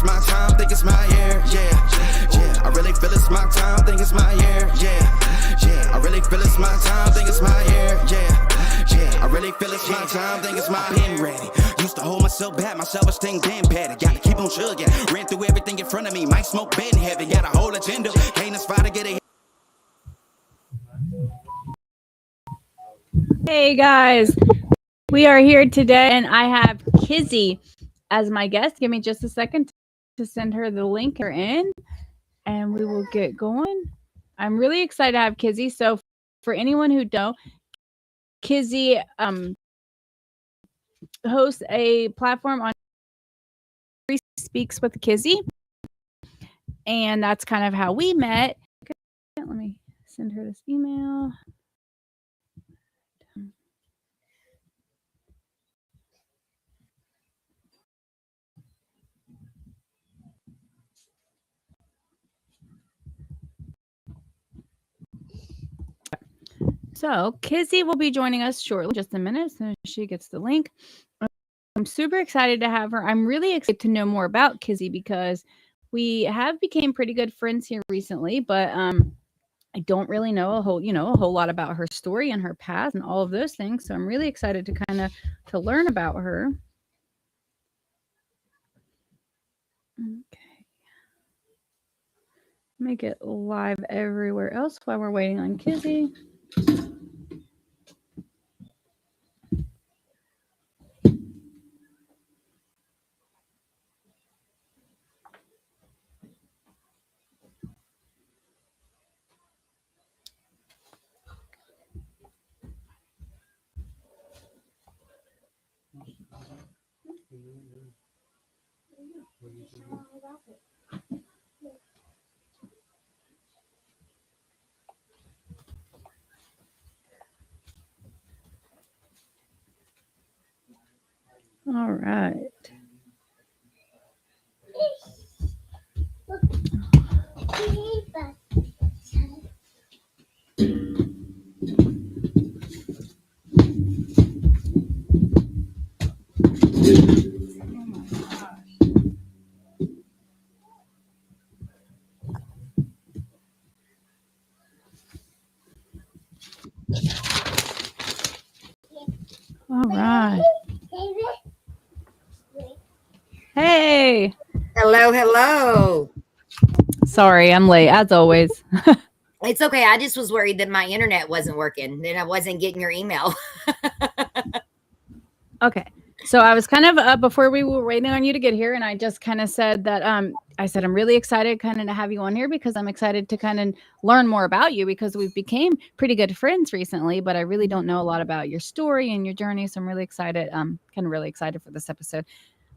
it's my time, think it's my year, yeah. I really feel it's my time, think it's my year, yeah. I really feel it's my time, think it's my year, yeah. I really feel it's my time, think it's my been ready. Used to hold myself back, my self-esteem damn bad. Gotta keep on chugging, ran through everything in front of me. Might smoke bed heavy, got a whole agenda. Can't aspire to get a. Hey guys, we are here today and I have Kizzy as my guest. Give me just a second to send her the link her in and we will get going. I'm really excited to have Kizzy. So for anyone who don't, Kizzy hosts a platform on Free Speaks with Kizzy. And that's kind of how we met. Let me send her this email. So Kizzy will be joining us shortly, just a minute, as soon as she gets the link. I'm super excited to have her. I'm really excited to know more about Kizzy because we have became pretty good friends here recently, but I don't really know a whole lot about her story and her past and all of those things. So I'm really excited to kind of to learn about her. Okay. Make it live everywhere else while we're waiting on Kizzy. All right. All right. Hey. Hello, hello. Sorry, I'm late as always. It's okay. I just was worried that my internet wasn't working, that I wasn't getting your email. Okay. So I was kind of before we were waiting on you to get here, and I just kind of said that I said I'm really excited kind of to have you on here because I'm excited to kind of learn more about you because we've became pretty good friends recently, but I really don't know a lot about your story and your journey. So I'm really excited. Kind of really excited for this episode.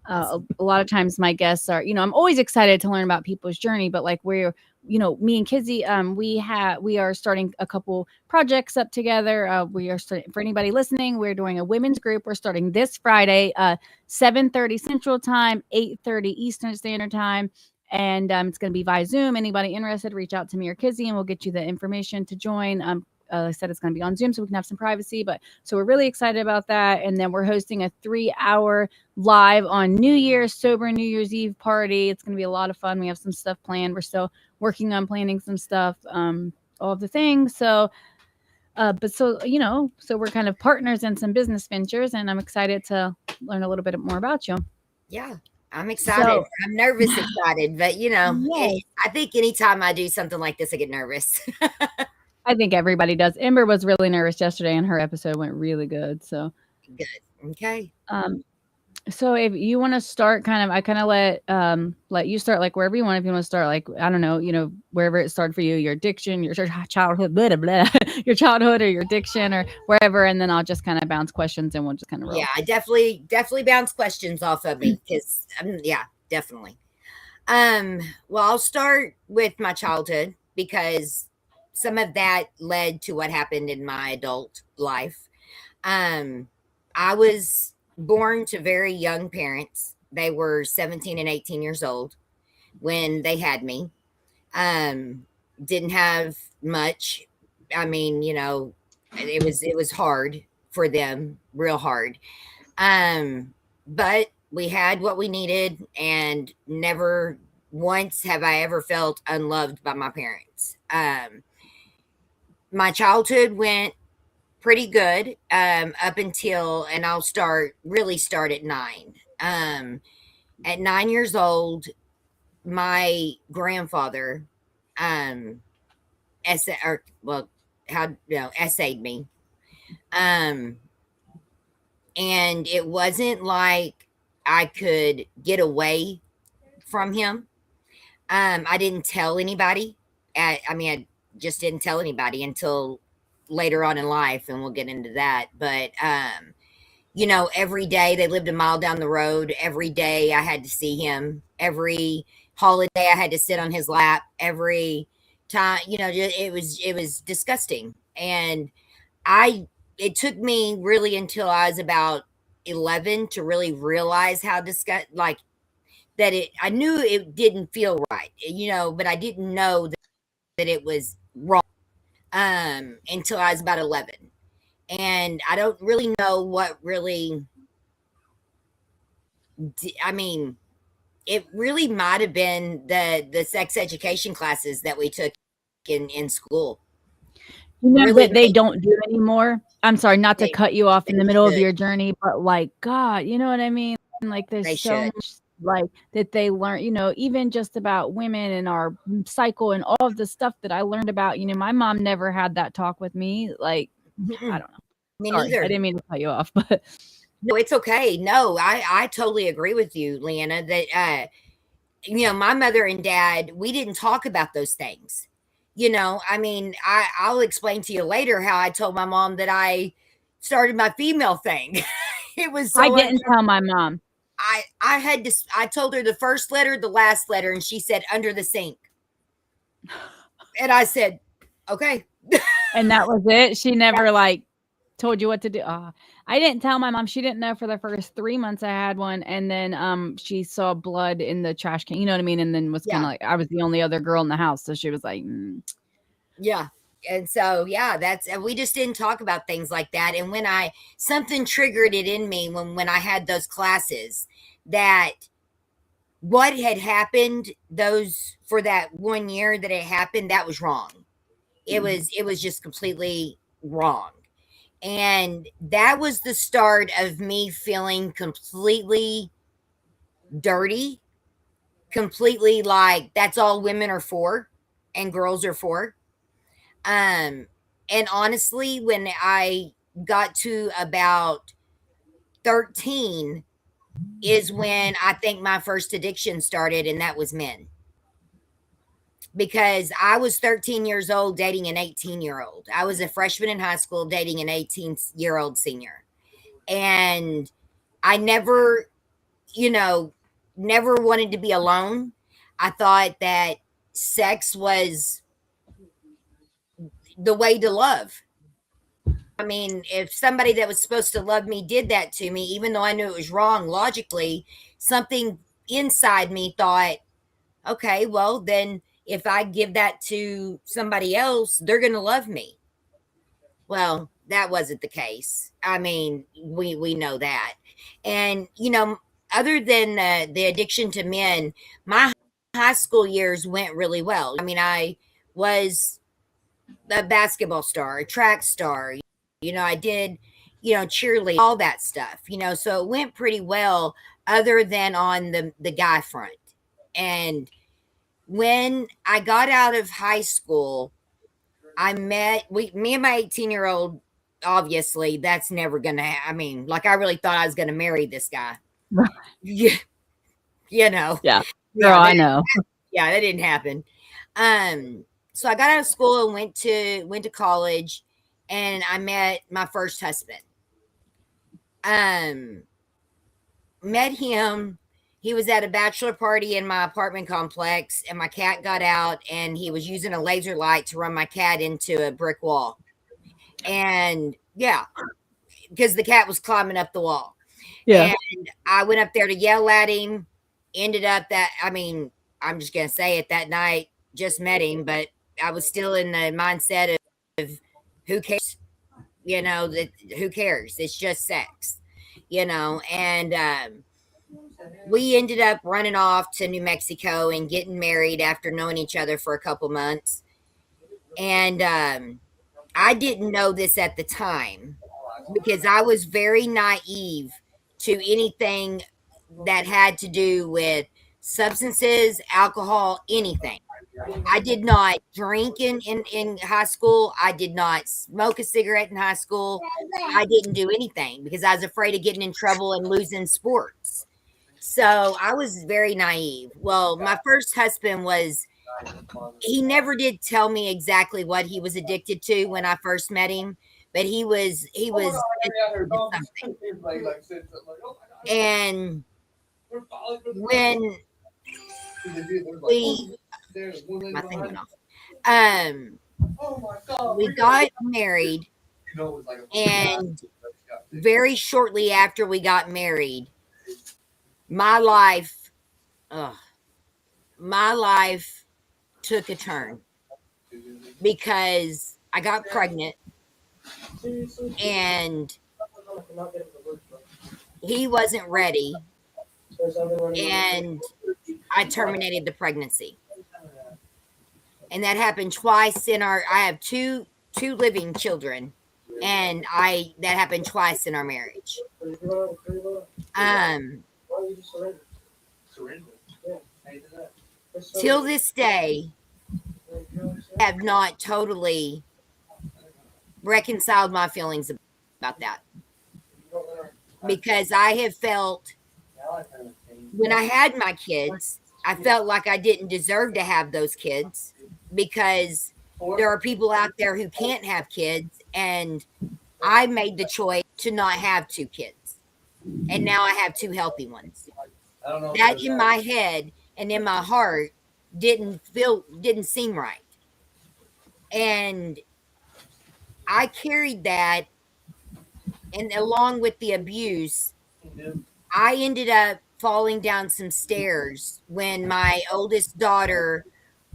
A lot of times my guests are, I'm always excited to learn about people's journey, but like me and Kizzy, we are starting a couple projects up together. We are starting, for anybody listening, we're doing a women's group. We're starting this Friday, 7:30 Central Time, 8:30 Eastern Standard Time. And it's going to be via Zoom. Anybody interested, reach out to me or Kizzy and we'll get you the information to join. I said it's going to be on Zoom so we can have some privacy, but so we're really excited about that. And then we're hosting a 3-hour live on New Year's, sober New Year's Eve party. It's going to be a lot of fun. We have some stuff planned. We're still working on planning some stuff, all of the things. So, so we're kind of partners in some business ventures, and I'm excited to learn a little bit more about you. Yeah, I'm excited. So, I'm nervous, excited, but yes, I think anytime I do something like this, I get nervous. I think everybody does. Ember was really nervous yesterday, and her episode went really good. So, Good. Okay. um, So if you want to start I kind of let you start like wherever you want. If you want to start like, I don't know, wherever it started for you, your addiction, your childhood, blah, blah, blah, your childhood or your addiction or wherever. And then I'll just kind of bounce questions and we'll just kind of roll. Yeah, I definitely bounce questions off of me because, yeah, definitely. Well, I'll start with my childhood because some of that led to what happened in my adult life. I was born to very young parents. They were 17 and 18 years old when they had me. Didn't have much. I mean, it was hard for them, real hard. But we had what we needed, and never once have I ever felt unloved by my parents. My childhood went pretty good up until, and I'll really start at 9. At 9 years old, my grandfather, um, or well, essayed me. Um, and it wasn't like I could get away from him. I didn't tell anybody. I just didn't tell anybody until later on in life, and we'll get into that. But every day they lived a mile down the road. Every day I had to see him. Every holiday I had to sit on his lap. Every time, it was disgusting. And I it took me really until I was about 11 to really realize how like that it I knew it didn't feel right, but I didn't know that it was wrong until I was about 11. And I don't really know what really I mean, it really might have been the sex education classes that we took in school. That they don't do anymore. I'm sorry, not to cut you off in the middle of your journey, but like, God, you know what I mean? Like, there's so much like that they learn, even just about women and our cycle and all of the stuff that I learned about. My mom never had that talk with me. Like, I don't know. Me Sorry, neither. I didn't mean to cut you off, but no, it's okay. No, I totally agree with you, Leanna, that my mother and dad, we didn't talk about those things. I'll explain to you later how I told my mom that I started my female thing. It was so I didn't tell my mom. I told her the first letter, the last letter, and she said under the sink. And I said, okay. And that was it. She never told you what to do. I didn't tell my mom. She didn't know for the first 3 months I had one. And then she saw blood in the trash can, you know what I mean? And then was kind of like, I was the only other girl in the house. So she was like, Yeah. And so, we just didn't talk about things like that. And when something triggered it in me when I had those classes, that what had happened for that 1 year that it happened, that was wrong. It was just completely wrong. And that was the start of me feeling completely dirty, completely like that's all women are for and girls are for. And honestly, when I got to about 13 is when I think my first addiction started, and that was men. Because I was 13 years old dating an 18-year-old. I was a freshman in high school dating an 18-year-old senior. And I never, never wanted to be alone. I thought that sex was the way to love. I mean, if somebody that was supposed to love me did that to me, even though I knew it was wrong logically, something inside me thought, okay, well, then if I give that to somebody else, they're going to love me. Well, that wasn't the case. I mean, we know that. And, other than the addiction to men, my high school years went really well. I mean, I was a basketball star, a track star. I did, cheerleading, all that stuff, so it went pretty well other than on the guy front. And when I got out of high school, me and my 18-year-old, obviously, that's never going to, I really thought I was going to marry this guy. Yeah. Yeah. Girl, I know. Yeah, that didn't happen. So I got out of school and went to college, and I met my first husband. Met him. He was at a bachelor party in my apartment complex, and my cat got out, and he was using a laser light to run my cat into a brick wall. And because the cat was climbing up the wall. Yeah. And I went up there to yell at him. Ended up I'm just going to say it, that night, just met him, but I was still in the mindset of who cares? Who cares? It's just sex, and we ended up running off to New Mexico and getting married after knowing each other for a couple months. And I didn't know this at the time because I was very naive to anything that had to do with substances, alcohol, anything. I did not drink in high school. I did not smoke a cigarette in high school. I didn't do anything because I was afraid of getting in trouble and losing sports. So I was very naive. Well, my first husband was, he never did tell me exactly what he was addicted to when I first met him, but he was addicted to something. And when we my thing went off. Um we got married, and very shortly after we got married, my life ugh, my life took a turn because I got pregnant and he wasn't ready, and I terminated the pregnancy. And that happened twice in our I have two living children, and I that happened twice in our marriage. Um till this day have not totally reconciled my feelings about that, because I have felt when I had my kids, I felt like I didn't deserve to have those kids because there are people out there who can't have kids, and I made the choice to not have two kids. And now I have two healthy ones. That in my head and in my heart didn't seem right. And I carried that, and along with the abuse, I ended up falling down some stairs when my oldest daughter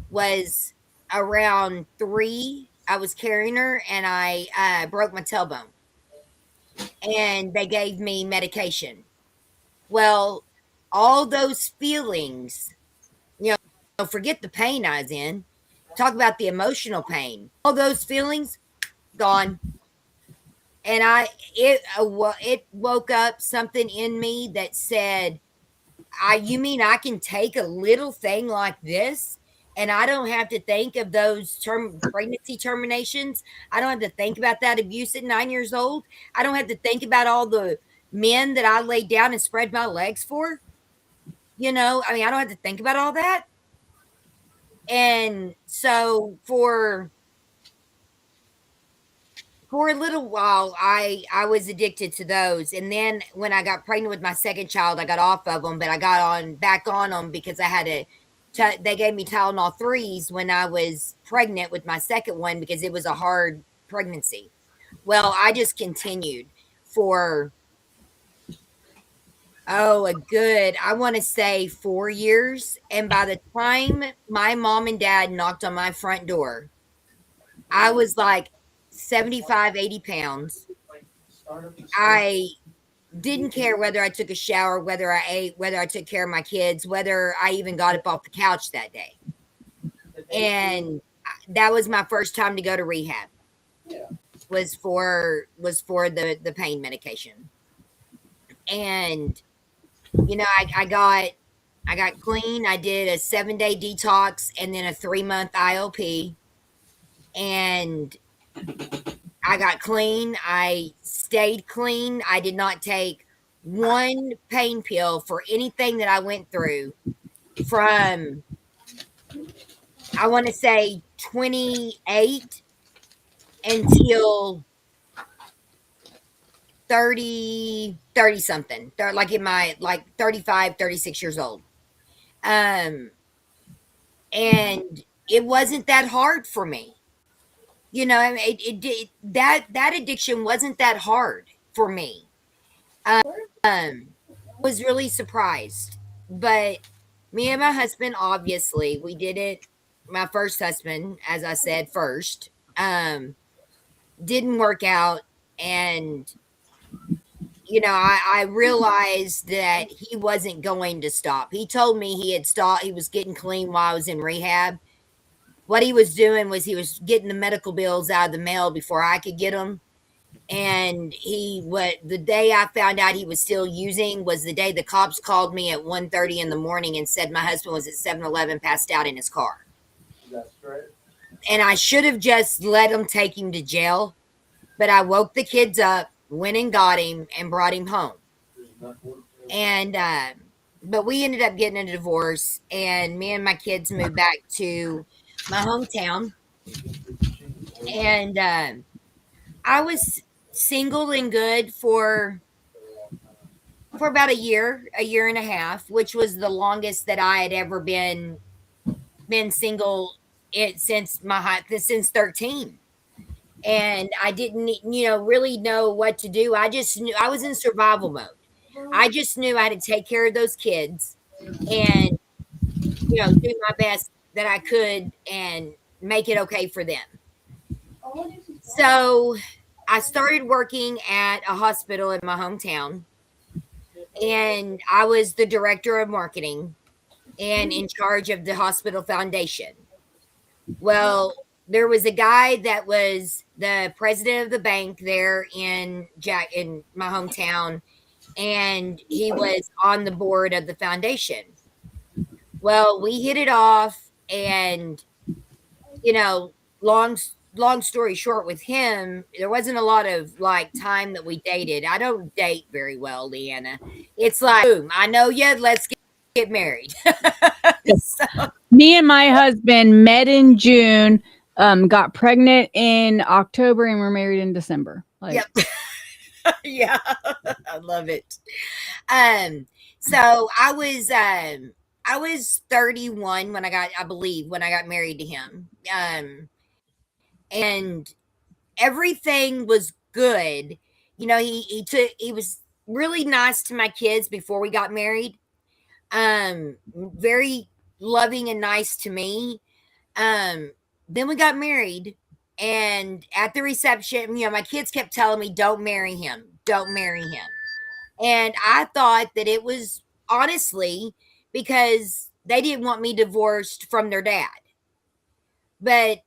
was around 3. I was carrying her, and I broke my tailbone, and they gave me medication. Well, all those feelings, you forget the pain I was in. Talk about the emotional pain. All those feelings gone, and it woke up something in me that said, you mean I can take a little thing like this, and I don't have to think of those pregnancy terminations. I don't have to think about that abuse at 9 years old. I don't have to think about all the men that I laid down and spread my legs for. I mean, I don't have to think about all that. And so for a little while, I was addicted to those, and then when I got pregnant with my second child, I got off of them, but I got on back on them because I had they gave me Tylenol 3s when I was pregnant with my second one because it was a hard pregnancy. Well, I just continued for a good, I want to say 4 years, and by the time my mom and dad knocked on my front door, I was like 75, 80 pounds. I didn't care whether I took a shower, whether I ate, whether I took care of my kids, whether I even got up off the couch that day. And that was my first time to go to rehab. Was for the pain medication. And I got clean. I did a 7-day detox and then a 3-month IOP. And I got clean. I stayed clean. I did not take one pain pill for anything that I went through from, I want to say, 28 until 30 something. Like in my, like 35, 36 years old. And it wasn't that hard for me. I mean, that addiction wasn't that hard for me. Was really surprised. But me and my husband, obviously, we did it. My first husband, as I said first, didn't work out. And, I realized that he wasn't going to stop. He told me he had stopped. He was getting clean while I was in rehab. What he was doing was he was getting the medical bills out of the mail before I could get them. And the day I found out he was still using was the day the cops called me at 1:30 in the morning and said my husband was at 7-Eleven passed out in his car. That's right. And I should have just let him take him to jail, but I woke the kids up, went and got him, and brought him home. And but we ended up getting a divorce, and me and my kids moved back to my hometown. And I was single and good for about a year and a half, which was the longest that I had ever been single since 13. And I didn't, really know what to do. I just knew I was in survival mode. I just knew I had to take care of those kids and, do my best that I could and make it okay for them. So I started working at a hospital in my hometown, and I was the director of marketing and in charge of the hospital foundation. Well, there was a guy that was the president of the bank there in my hometown, and he was on the board of the foundation. Well, we hit it off, and long story short, with him, there wasn't a lot of time that we dated. I don't date very well, Leanna. It's like, boom, I know you, let's get married. So, Me and my husband met in June, got pregnant in October, and we're married in December. Yep. Yeah, I love it. So I was 31 when I believe when I got married to him. And everything was good. He was really nice to my kids before we got married. Very loving and nice to me. Then we got married, and at the reception, my kids kept telling me, "Don't marry him. Don't marry him." And I thought that it was honestly because they didn't want me divorced from their dad. But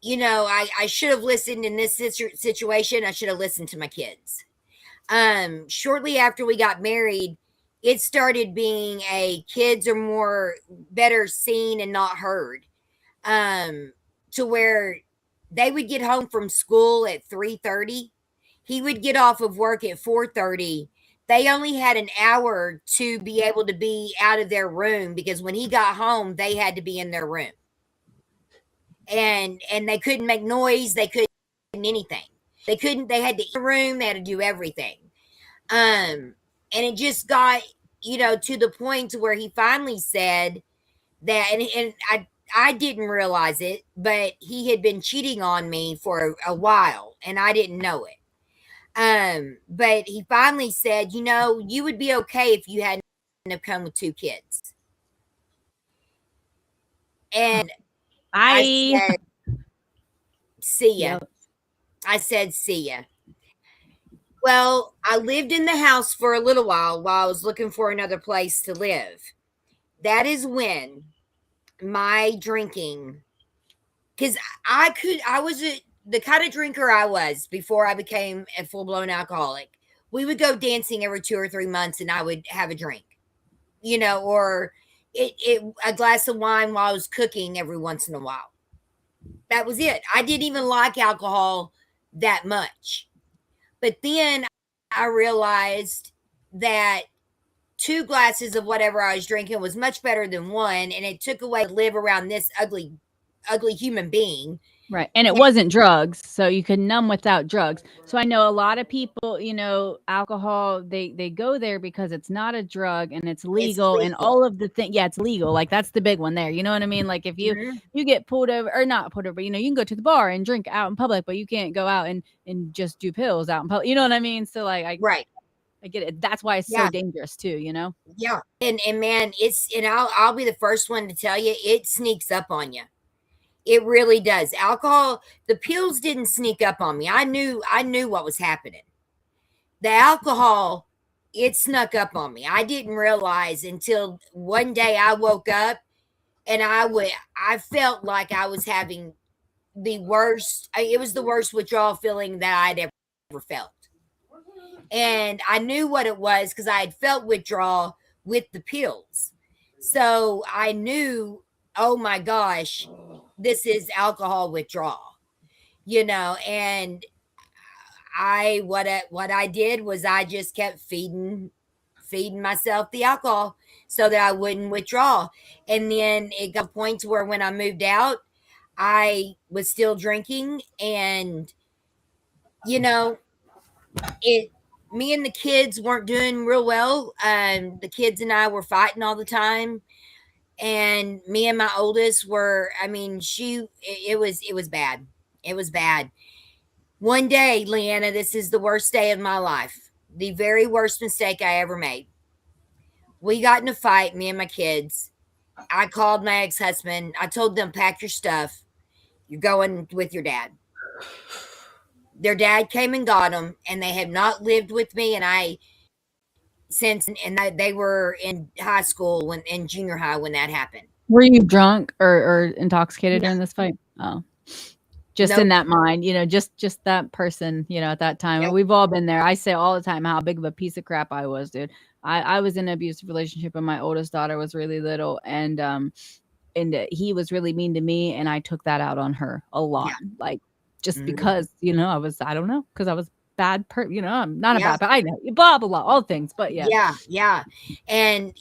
I should have listened in this situation. I should have listened to my kids. Shortly after we got married, it started being kids are better seen and not heard. To where they would get home from school at 3:30. He would get off of work at 4:30. They only had an hour to be able to be out of their room because when he got home, they had to be in their room. And they couldn't make noise. They couldn't anything. They had to eat in the room. They had to do everything. And it just got, to the point to where he finally said that, and I didn't realize it, but he had been cheating on me for a while and I didn't know it. But he finally said, you would be okay if you hadn't have come with 2 kids. And I said, see ya. Yep. I said, see ya. Well, I lived in the house for a little while I was looking for another place to live. That is when my drinking, because I was the kind of drinker I was before I became a full-blown alcoholic. We would go dancing every 2 or 3 months and I would have a drink, or a glass of wine while I was cooking every once in a while. That was it. I didn't even like alcohol that much. But then I realized that 2 glasses of whatever I was drinking was much better than 1, and it took away to live around this ugly human being. Right. And it wasn't drugs. So you could numb without drugs. So I know a lot of people, alcohol, they go there because it's not a drug and it's legal, and all of the things. Yeah, it's legal. Like that's the big one there. You know what I mean? Like if you get pulled over or not pulled over, you can go to the bar and drink out in public, but you can't go out and just do pills out in public. You know what I mean? So like I get it. That's why it's so dangerous too, Yeah. And man, I'll be the first one to tell you, it sneaks up on you. It really does. Alcohol, the pills didn't sneak up on me. I knew what was happening. the alcohol, it snuck up on me. I didn't realize until one day I woke up and I felt like I was having the worst. It was the worst withdrawal feeling that I'd ever felt. And I knew what it was because I had felt withdrawal with the pills. So I knew, oh my gosh, this is alcohol withdrawal, and what I did was I just kept feeding myself the alcohol so that I wouldn't withdraw. And then it got points where when I moved out, I was still drinking, and you know, it me and the kids weren't doing real well. The kids and I were fighting all the time, and me and my oldest were. I mean, it was bad. It was bad. One day, Leanna, this is the worst day of my life. The very worst mistake I ever made. We got in a fight, me and my kids. I called my ex husband. I told them, pack your stuff. You're going with your dad. Their dad came and got them, and they have not lived with me. And they were in high school in junior high when that happened. Were you drunk or intoxicated No, during this fight? Oh, just in nope, that mind, just that person, at that time. And nope, we've all been there. I say all the time how big of a piece of crap I was, dude. I was in an abusive relationship when my oldest daughter was really little, and he was really mean to me, and I took that out on her a lot, yeah, like just mhm, because I don't know, because I was bad I'm not a yeah, bad, but I know blah blah blah, all things, but yeah. yeah, yeah. And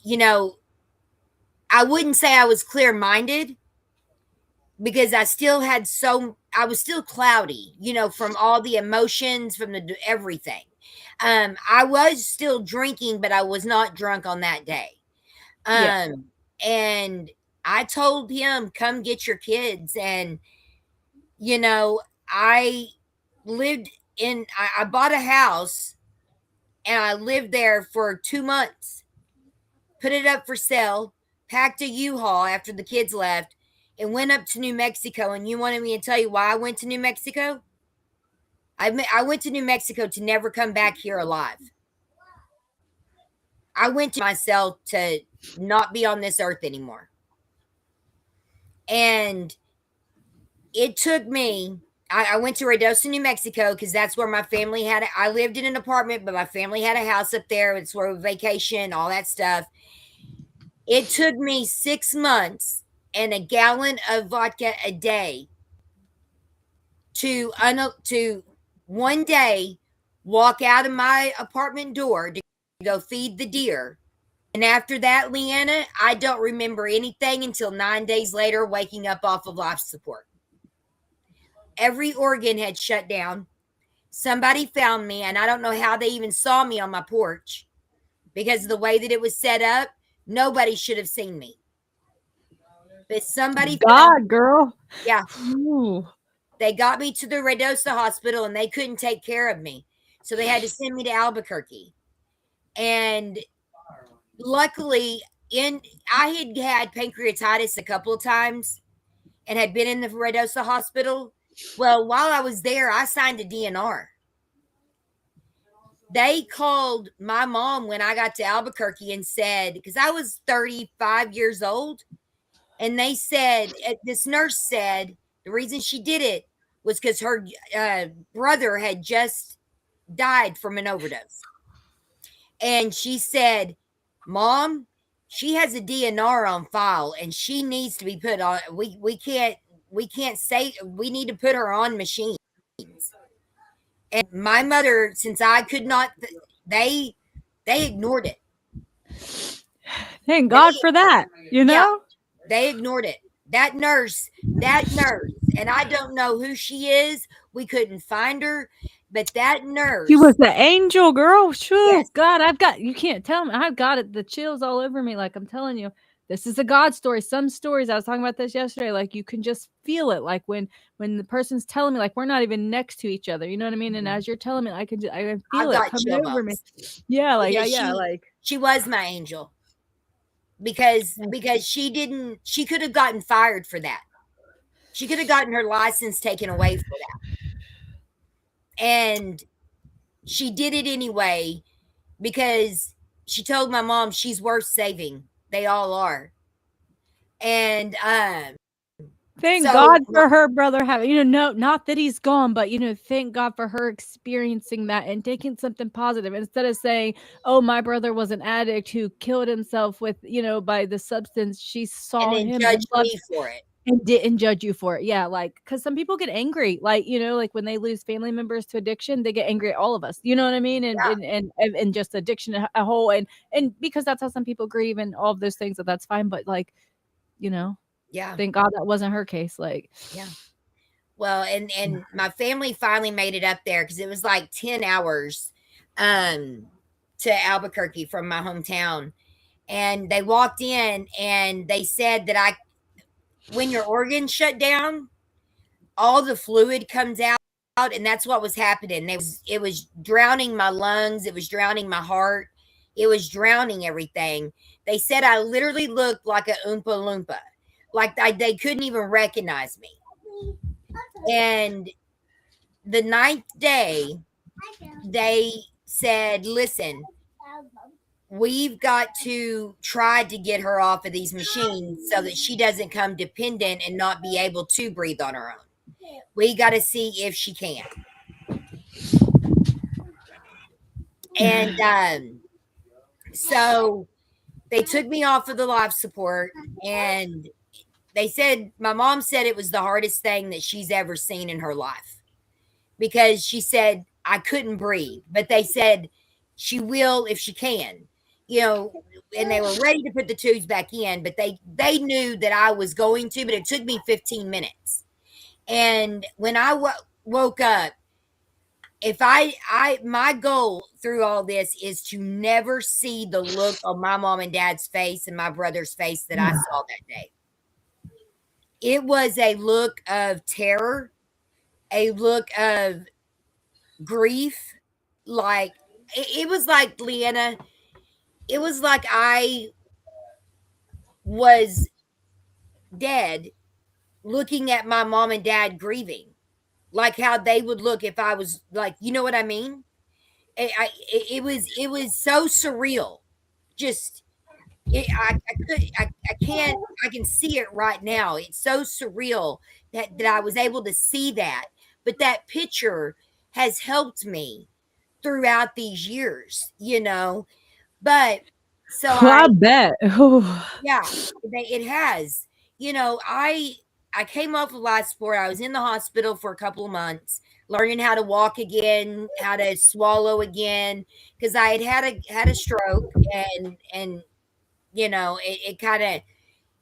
I wouldn't say I was clear minded because I was still cloudy, from all the emotions, from the everything. I was still drinking, but I was not drunk on that day. Yeah. And I told him, come get your kids. And, you know, I I bought a house and I lived there for 2 months, put it up for sale, packed a U-Haul after the kids left, and went up to New Mexico. And you wanted me to tell you why I went to New Mexico? I went to New Mexico to never come back here alive. I went to myself to not be on this earth anymore. And it took me, I went to Reynosa, New Mexico, because that's where my family I lived in an apartment, but my family had a house up there. It's where we vacation, all that stuff. It took me 6 months and a gallon of vodka a day to one day walk out of my apartment door to go feed the deer. And after that, Leanna, I don't remember anything until 9 days later, waking up off of life support. Every organ had shut down. Somebody found me, and I don't know how they even saw me on my porch because of the way that it was set up. Nobody should have seen me. But somebody found me. Girl. Yeah. Ooh. They got me to the Reynosa hospital and they couldn't take care of me. So they had to send me to Albuquerque. And luckily, I had pancreatitis a couple of times and had been in the Reynosa hospital. Well, while I was there, I signed a DNR. They called my mom when I got to Albuquerque and said, because I was 35 years old, and they said, this nurse said, the reason she did it was because her brother had just died from an overdose. And she said, Mom, she has a DNR on file and she needs to be put on. We can't say, we need to put her on machines. And my mother, since I could not, they ignored it. Thank God for that, Yeah, they ignored it. That nurse, and I don't know who she is. We couldn't find her, but that nurse. She was the angel, girl. Shoo, Yes. God, you can't tell me. I've got it, the chills all over me. Like I'm telling you, this is a God story. Some stories, I was talking about this yesterday, like you can just feel it. Like when the person's telling me, like we're not even next to each other. You know what I mean? And as you're telling me, I can feel it coming over me. Yeah, like she was my angel. Because she could have gotten fired for that. She could have gotten her license taken away for that. And she did it anyway because she told my mom she's worth saving. They all are. And Thank so God for her brother having, no, not that he's gone, but thank God for her experiencing that and taking something positive instead of saying, "Oh, my brother was an addict who killed himself with, by the substance." She and saw then him judge and loved me for it. and didn't judge you for it. Yeah, like because some people get angry, like like when they lose family members to addiction, they get angry at all of us. You know what I mean? And Yeah. and just addiction a whole, and because that's how some people grieve and all of those things. That's fine, but like you know. Yeah. Thank God that wasn't her case, like Yeah. Well, and my family finally made it up there because it was like 10 hours to Albuquerque from my hometown. And they walked in and they said that when your organs shut down, all the fluid comes out, and that's what was happening. It was drowning my lungs, it was drowning my heart, it was drowning everything. They said I literally looked like a Oompa Loompa, like they couldn't even recognize me. And the ninth day, they said, "Listen, we've got to try to get her off of these machines so that she doesn't come dependent and not be able to breathe on her own. We got to see if she can." And so they took me off of the life support, and they said, my mom said it was the hardest thing that she's ever seen in her life because she said I couldn't breathe, but they said she will if she can, you know. And they were ready to put the tubes back in, but they knew that I was going to, but it took me 15 minutes. And when I woke up, if I my goal through all this is to never see the look on my mom and dad's face and my brother's face that I saw that day. It was a look of terror, a look of grief. Like it was like, Leanna, it was like I was dead looking at my mom and dad grieving, like how they would look if I was, like, you know what I mean? It was so surreal. Just I can't, I can see it right now. It's so surreal that I was able to see that. But that picture has helped me throughout these years, you know. But so well, I bet. yeah, it has. You know, I came off of life support. I was in the hospital for a couple of months, learning how to walk again, how to swallow again, because I had a stroke, and it kind of,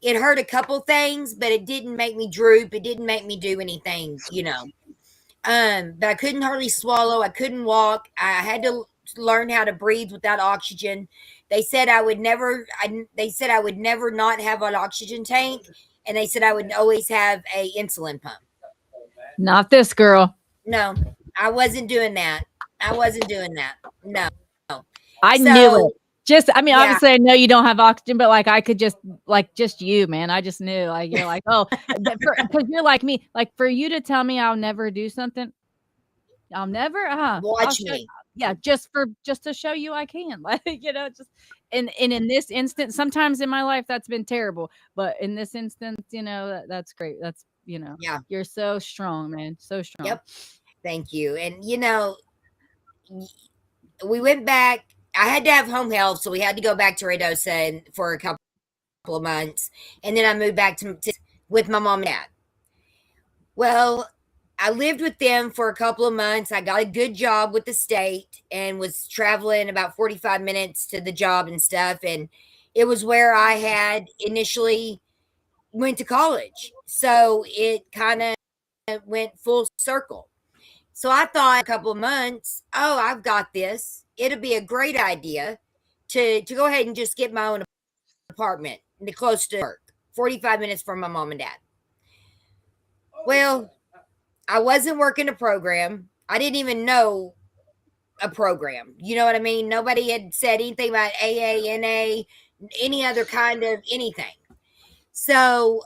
it hurt a couple things, but it didn't make me droop. It didn't make me do anything, you know. But I couldn't hardly swallow. I couldn't walk. I had to learn how to breathe without oxygen. They said I would never. They said I would never not have an oxygen tank, and they said I would always have a insulin pump. Not this girl. No, I wasn't doing that. I wasn't doing that. No. I knew So it. Just, I mean, yeah, obviously, I know you don't have oxygen, but like, I could just, like, just you, man. I just knew, like, you're like, oh, because you're like me. Like, for you to tell me I'll never do something, I'll never, I'll watch show, me. yeah, just to show you I can, like, just, and in this instance, sometimes in my life that's been terrible, but in this instance, that's great. That's, Yeah. you're so strong, man, so strong. Yep. Thank you. And we went back. I had to have home health, so we had to go back to Reynosa for a couple of months, and then I moved back to with my mom and dad. Well, I lived with them for a couple of months. I got a good job with the state and was traveling about 45 minutes to the job and stuff. And it was where I had initially went to college. So it kind of went full circle. So I thought a couple of months, oh, I've got this. It'll be a great idea to go ahead and just get my own apartment close to work, 45 minutes from my mom and dad. Well, I wasn't working a program. I didn't even know a program. You know what I mean? Nobody had said anything about AA, NA, any other kind of anything. So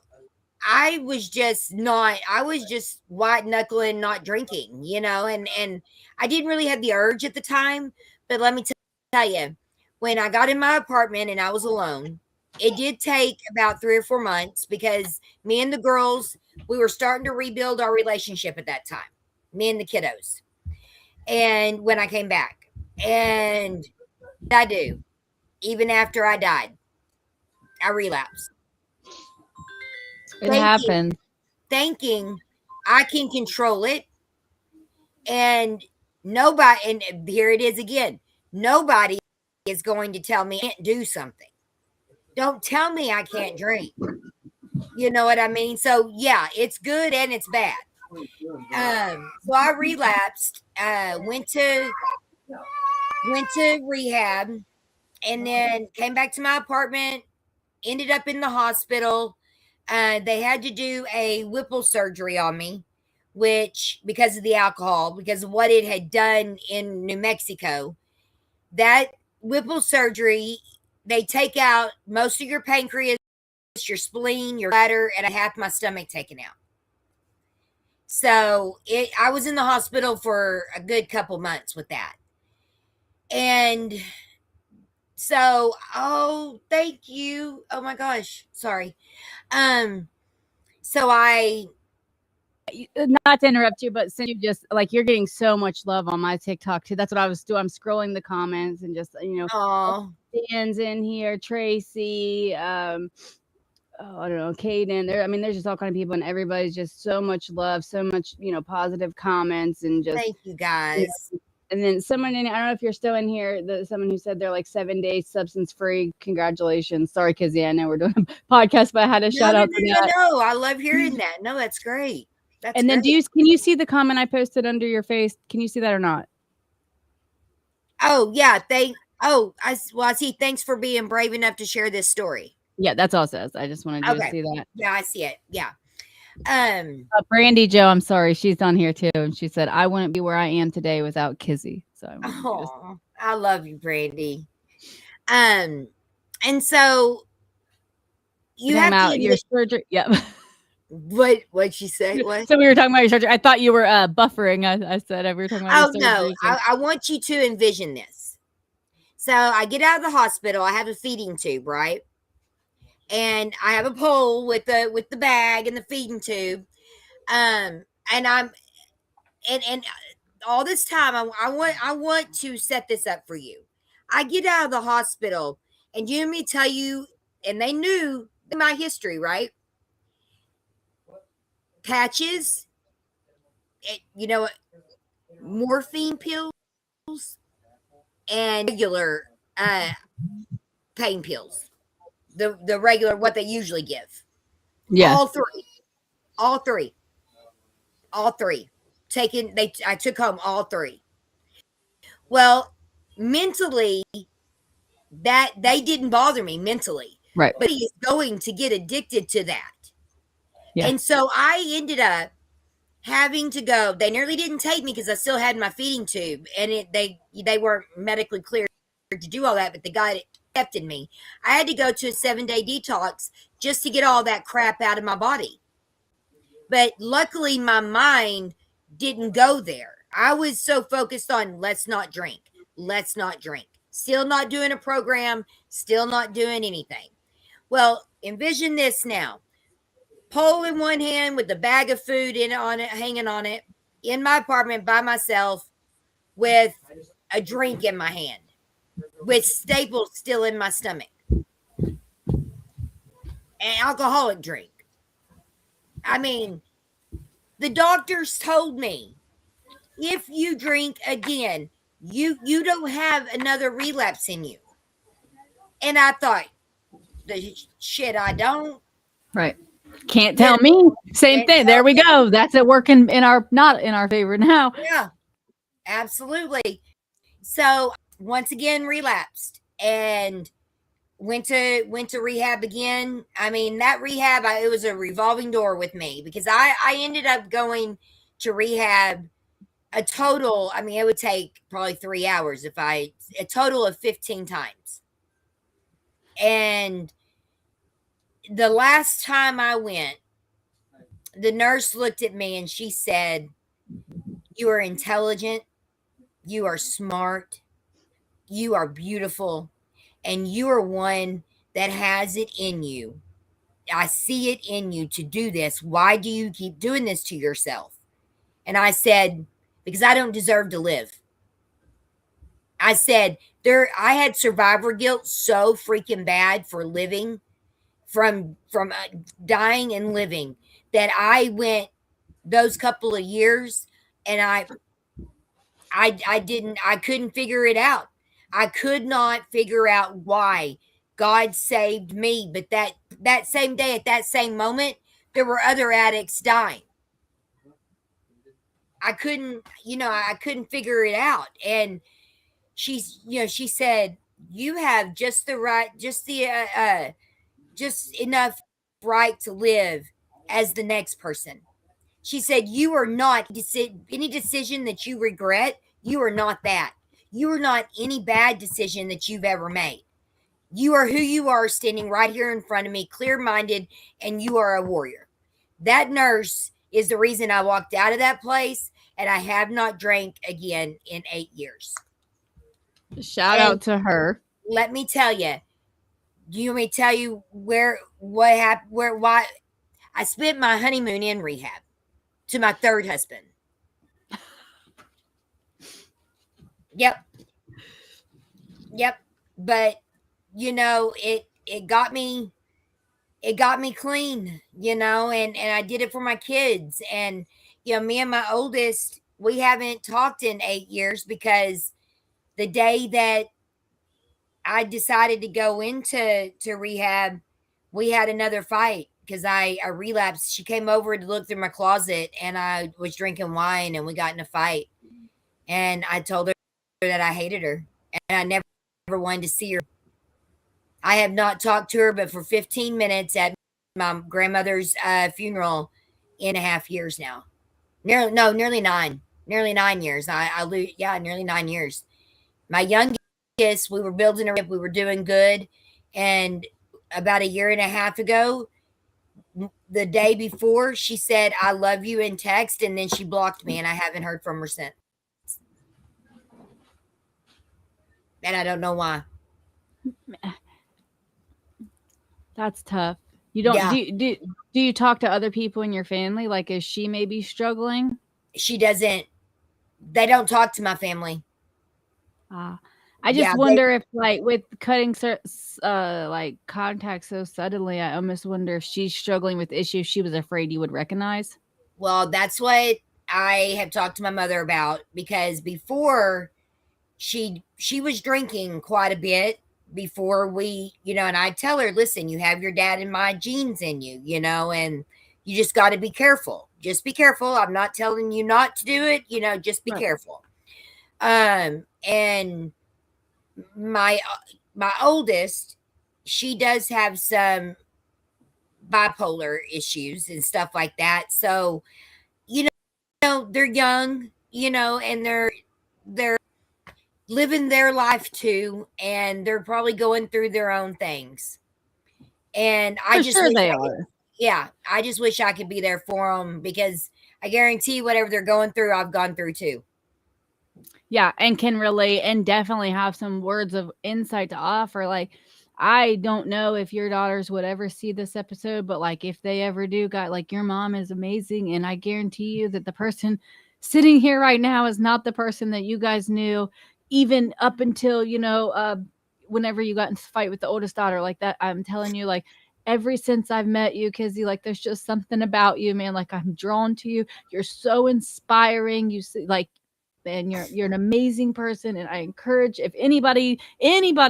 I was just not, I was just white knuckling, not drinking, and I didn't really have the urge at the time. But let me tell you, when I got in my apartment and I was alone, it did take about 3 or 4 months because me and the girls, we were starting to rebuild our relationship at that time, me and the kiddos. And when I came back, and I do, even after I died, I relapsed. It Thinking, happens. thinking I can control it, and nobody, and here it is again, nobody is going to tell me I can't do something. Don't tell me I can't drink. You know what I mean? So yeah, it's good and it's bad. So I relapsed, went to rehab, and then came back to my apartment, ended up in the hospital. They had to do a Whipple surgery on me, which, because of the alcohol, because of what it had done in New Mexico, that Whipple surgery, they take out most of your pancreas, your spleen, your bladder, and I had half my stomach taken out. So I was in the hospital for a good couple months with that. And so, oh, thank you. Oh my gosh, sorry. Um, so I Not to interrupt you, but since you just like you're getting so much love on my TikTok too. That's what I was doing. I'm scrolling the comments and just oh, Dan's in here, Tracy, oh, I don't know, Caden. There, I mean, there's just all kind of people, and everybody's just so much love, so much positive comments, and just thank you guys. and then someone in, I don't know if you're still in here, someone who said they're like 7 days substance free. Congratulations. Sorry, Kizzy, I know we're doing a podcast, but I had a shout out to that. No, I love hearing that. No, that's great. That's and then great. can you see the comment I posted under your face? Can you see that or not? Oh yeah, I see. Thanks for being brave enough to share this story. Yeah, that's all it says. I just wanted you to see that. Yeah, I see it. Yeah. Brandy Joe, I'm sorry, she's on here too, and she said I wouldn't be where I am today without Kizzy. So I love you, Brandy. And so you have to your surgery. Yep. What'd she say? What? So we were talking about your surgery. I thought you were buffering. I said we were talking about your surgery. No, I want you to envision this. So I get out of the hospital. I have a feeding tube, right? And I have a pole with the bag and the feeding tube. And I'm and all this time I want to set this up for you. I get out of the hospital, and you and me tell you, and they knew my history, right? Patches, morphine pills, and regular pain pills. The regular, what they usually give. Yeah. All three. I took home all three. Well, mentally, that they didn't bother me mentally. Right. But he's going to get addicted to that. Yeah. And so I ended up having to go. They nearly didn't take me because I still had my feeding tube, and they weren't medically cleared to do all that, but the guy accepted me. I had to go to a 7-day detox just to get all that crap out of my body. But luckily my mind didn't go there. I was so focused on let's not drink. Still not doing a program, still not doing anything. Well, envision this now. Pole in one hand with the bag of food hanging on it, in my apartment by myself with a drink in my hand, with staples still in my stomach. An alcoholic drink. I mean, the doctors told me, if you drink again, you don't have another relapse in you. And I thought, the shit, I don't. Right. Can't tell me. Same thing. There we go. That's it working not in our favor now. Yeah, absolutely. So once again, relapsed and went to rehab again. I mean, that rehab, it was a revolving door with me, because I ended up going to rehab a total, I mean, it would take probably 3 hours a total of 15 times. And the last time I went, The nurse looked at me and she said, "You are intelligent, you are smart, you are beautiful, and you are one that has it in you. I see it in you to do this. Why do you keep doing this to yourself?" And I said, "Because I don't deserve to live." I said, I had survivor guilt so freaking bad for living, from dying and living, that I went those couple of years, and I couldn't figure it out. I could not figure out why God saved me, but that same day, at that same moment, there were other addicts dying. I couldn't figure it out. And she said, "You have just the right, just enough right to live as the next person." She said, "You are not any decision that you regret. You are not that. You are not any bad decision that you've ever made. You are who you are, standing right here in front of me, clear minded, and you are a warrior." That nurse is the reason I walked out of that place, and I have not drank again in 8 years. Shout And out to her. let me tell you, do you want me to tell you what happened, why I spent my honeymoon in rehab to my third husband. Yep. Yep. But it got me clean, and I did it for my kids. And me and my oldest, we haven't talked in 8 years because the day that I decided to go into rehab, we had another fight because I relapsed. She came over to look through my closet, and I was drinking wine, and we got in a fight. And I told her that I hated her, and I never wanted to see her. I have not talked to her but for 15 minutes at my grandmother's funeral in a half years now. Nearly 9. Nearly 9 years. Nearly 9 years. My youngest, we were building we were doing good. And about a year and a half ago, the day before, she said, "I love you" in text, and then she blocked me, and I haven't heard from her since. And I don't know why. That's tough. You don't Yeah, do you talk to other people in your family? Like, is she maybe struggling? she doesn't. They don't talk to my family. Ah, I just Yeah, they wonder if, like, with cutting like contact so suddenly, I almost wonder if she's struggling with issues she was afraid you would recognize. Well, that's what I have talked to my mother about, because before, she was drinking quite a bit before and I tell her, "Listen, you have your dad and my genes in you, and you just got to be careful. Just be careful. I'm not telling you not to do it, just be Right. careful." And my oldest, she does have some bipolar issues and stuff like that. So, they're young, and they're living their life too, and they're probably going through their own things. And I For just sure wish they I could, are. yeah, I just wish I could be there for them, because I guarantee whatever they're going through, I've gone through too. Yeah, and can relate and definitely have some words of insight to offer. Like, I don't know if your daughters would ever see this episode, but like if they ever do, God, like your mom is amazing. And I guarantee you that the person sitting here right now is not the person that you guys knew, even up until, whenever you got into a fight with the oldest daughter like that. I'm telling you, like, ever since I've met you, Kizzy, like there's just something about you, man. Like, I'm drawn to you. You're so inspiring. You see, like, and you're an amazing person, and I encourage, if anybody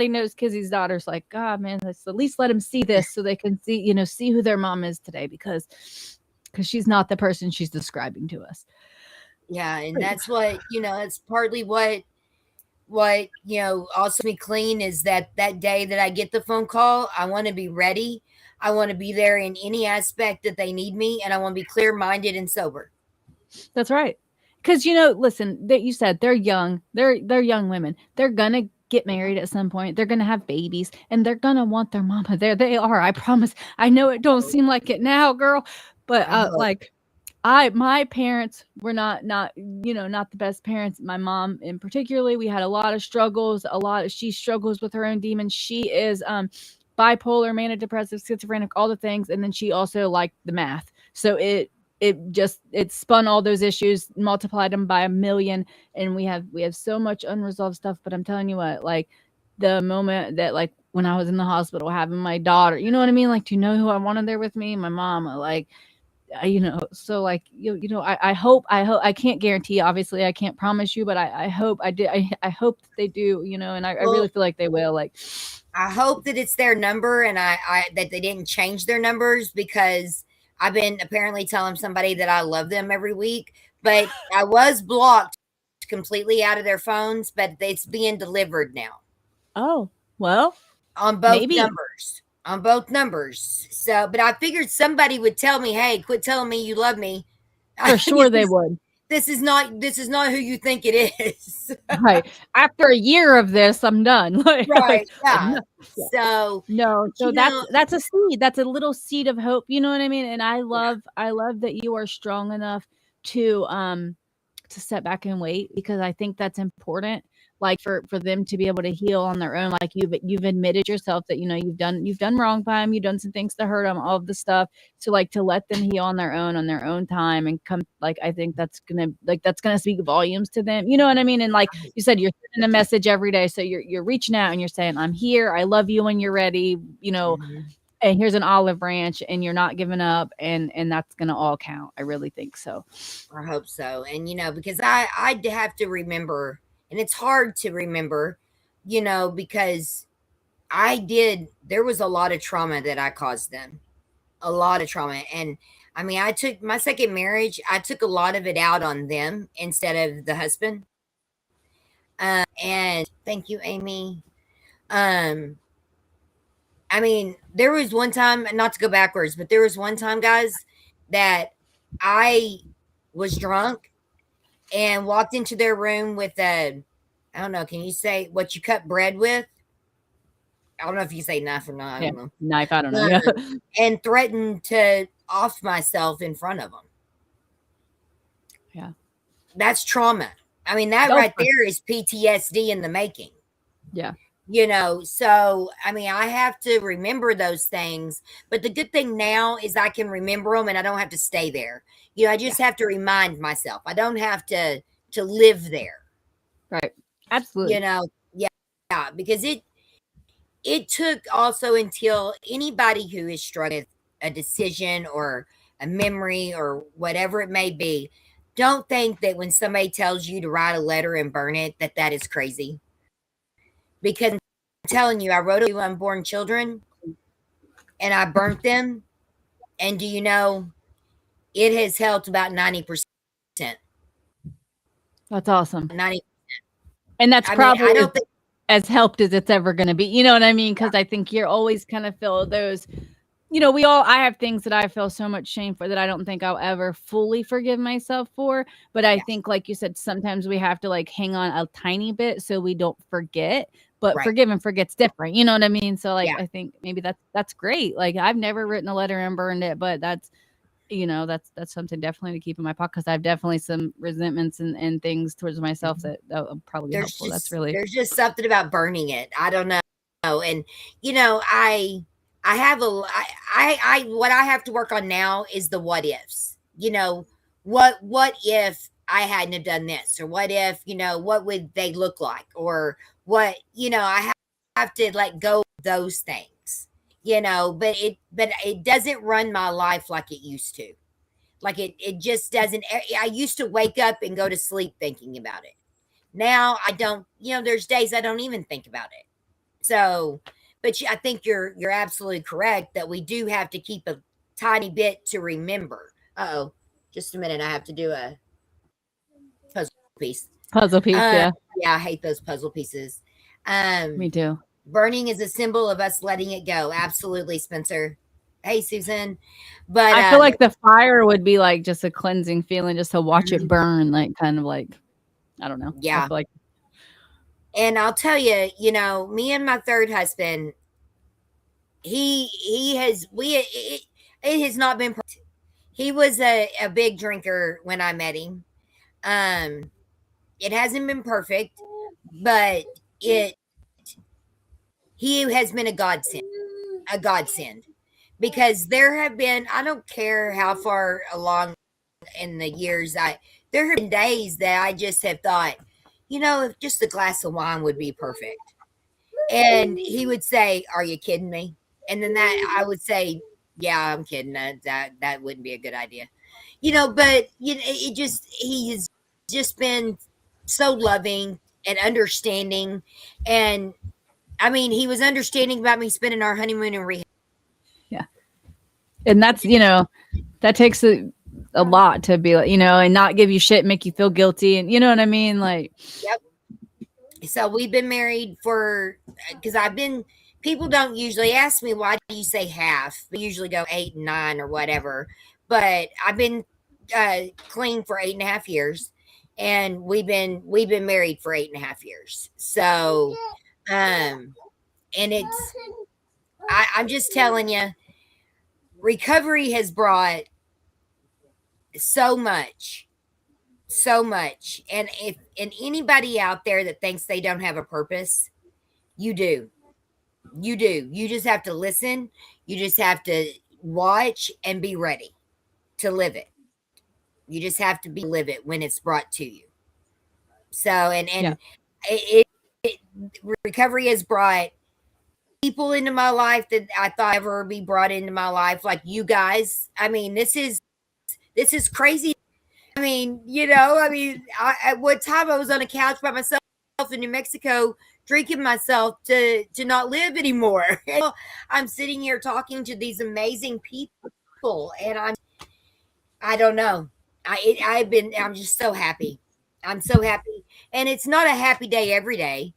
knows Kizzy's daughters, like, God, man, let's at least let them see this so they can see who their mom is today, because she's not the person she's describing to us. Yeah, and that's what, it's partly what also me clean is that day that I get the phone call, I want to be ready. I want to be there in any aspect that they need me, and I want to be clear minded and sober. That's right. Because listen, that you said they're young. They're young women. They're gonna get married at some point. They're gonna have babies, and they're gonna want their mama there. They are. I promise. I know it don't seem like it now, girl, But I hope. like my parents were not not the best parents. My mom in particularly, we had a lot of struggles. She struggles with her own demons. She is bipolar, manic depressive, schizophrenic, all the things, and then she also liked the math. So it spun all those issues, multiplied them by a million, and we have so much unresolved stuff. But I'm telling you what, like the moment that, like, when I was in the hospital having my daughter, you know what I mean? Like, do you know who I wanted there with me? My mom. Like, so like I hope I can't guarantee, obviously I can't promise you, but I hope I hope that they do, and I really Well, feel like they will, like. I hope that it's their number and I that they didn't change their numbers because I've been apparently telling somebody that I love them every week, but I was blocked completely out of their phones, but it's being delivered now Oh, well, on both maybe. numbers. On both numbers. So, but I figured somebody would tell me, "Hey, quit telling me you love me." For sure they would. This is not who you think it is. Right. After a year of this, I'm done. Right. Like, Yeah. no, yeah. So, No, you so know, that's a seed. That's a little seed of hope. You know what I mean? And yeah, I love that you are strong enough to step back and wait, because I think that's important. Like for them to be able to heal on their own. Like you've admitted yourself that you've done wrong by them. You've done some things to hurt them. All of the stuff. So like to let them heal on their own time and come. Like I think that's gonna speak volumes to them. You know what I mean? And like you said, you're sending a message every day. So you're reaching out and you're saying, I'm here. I love you when you're ready. mhm. And here's an olive branch, and you're not giving up, and that's gonna all count. I really think so. I hope so. And because I have to remember, and it's hard to remember, because there was a lot of trauma that I caused them, a lot of trauma. And I mean, I took my second marriage, I took a lot of it out on them instead of the husband. And thank you, Amy. Um, I mean, there was one time, not to go backwards, but there was one time, guys, that I was drunk and walked into their room with I don't know, can you say what you cut bread with? I don't know if you say knife or not. I Yeah, don't know. knife. I don't know. Uh, Yeah, and threatened to off myself in front of them. yeah. That's trauma. I mean, that Oh, right there is PTSD in the making. yeah, So I mean, I have to remember those things. But the good thing now is I can remember them and I don't have to stay there. I yeah. just have to remind myself. I don't have to live there. Right. Absolutely. Yeah, yeah, because it took also until anybody who is struggling with a decision or a memory or whatever it may be, don't think that when somebody tells you to write a letter and burn it, that is crazy. Because I'm telling you, I wrote a unborn children and I burnt them. And do you know, it has helped about 90%. That's awesome. 90. And that's I mean, probably I don't think, as helped as it's ever going to be. You know what I mean? Because I think you're always kind of feel those. I have things that I feel so much shame for that I don't think I'll ever fully forgive myself for. But I yeah, think, like you said, sometimes we have to like hang on a tiny bit so we don't forget. But right. forgive and forget's different. You know what I mean? So like, Yeah. I think maybe that's great. Like I've never written a letter and burned it, but that's something definitely to keep in my pocket, because I've definitely some resentments and things towards myself Mhm. that will probably be helpful. That's really. There's just something about burning it. I don't know. And I have what I have to work on now is the what ifs. What if I hadn't have done this, or what if, what would they look like, or what, I have to let go of those things. But it doesn't run my life like it used to. Like it just doesn't. I used to wake up and go to sleep thinking about it. Now I don't. There's days I don't even think about it. So, but I think you're absolutely correct that we do have to keep a tiny bit to remember. Oh, just a minute. I have to do a puzzle piece. Puzzle piece, Uh, yeah. yeah, I hate those puzzle pieces. Me Um, too. Burning is a symbol of us letting it go. Absolutely, Spencer. Hey, Susan. But I feel like the fire would be like just a cleansing feeling, just to watch it burn, like kind of like, I don't know. I yeah, feel like. and I'll tell you, me and my third husband, he has it has not been perfect. He was a big drinker when I met him. Um, it hasn't been perfect, but it he has been a godsend because there have been, I don't care how far along in the years, there have been days that I just have thought, if just a glass of wine would be perfect. And he would say, "Are you kidding me?" And then that I would say, "Yeah, I'm kidding. That wouldn't be a good idea." But it just he has just been so loving and understanding, and I mean, he was understanding about me spending our honeymoon in rehab. Yeah. And that's, that takes a lot to be like, and not give you shit, make you feel guilty. And you know what I mean? Like, Yep. So we've been married because people don't usually ask me, why do you say half? We usually go 8 and 9 or whatever. But I've been clean for 8.5 years, and we've been married for 8.5 years. So, and I'm just telling you, recovery has brought so much, so much. And anybody out there that thinks they don't have a purpose, you do. You do. You just have to listen. You just have to watch and be ready to live it. You just have to be live it when it's brought to you. So, yeah, and it recovery has brought people into my life that I thought ever be brought into my life, like you guys. I mean, this is crazy. I mean, at one time I was on a couch by myself in New Mexico, drinking myself to not live anymore. I'm sitting here talking to these amazing people, and I don't know. I'm just so happy. I'm so happy, and it's not a happy day every day.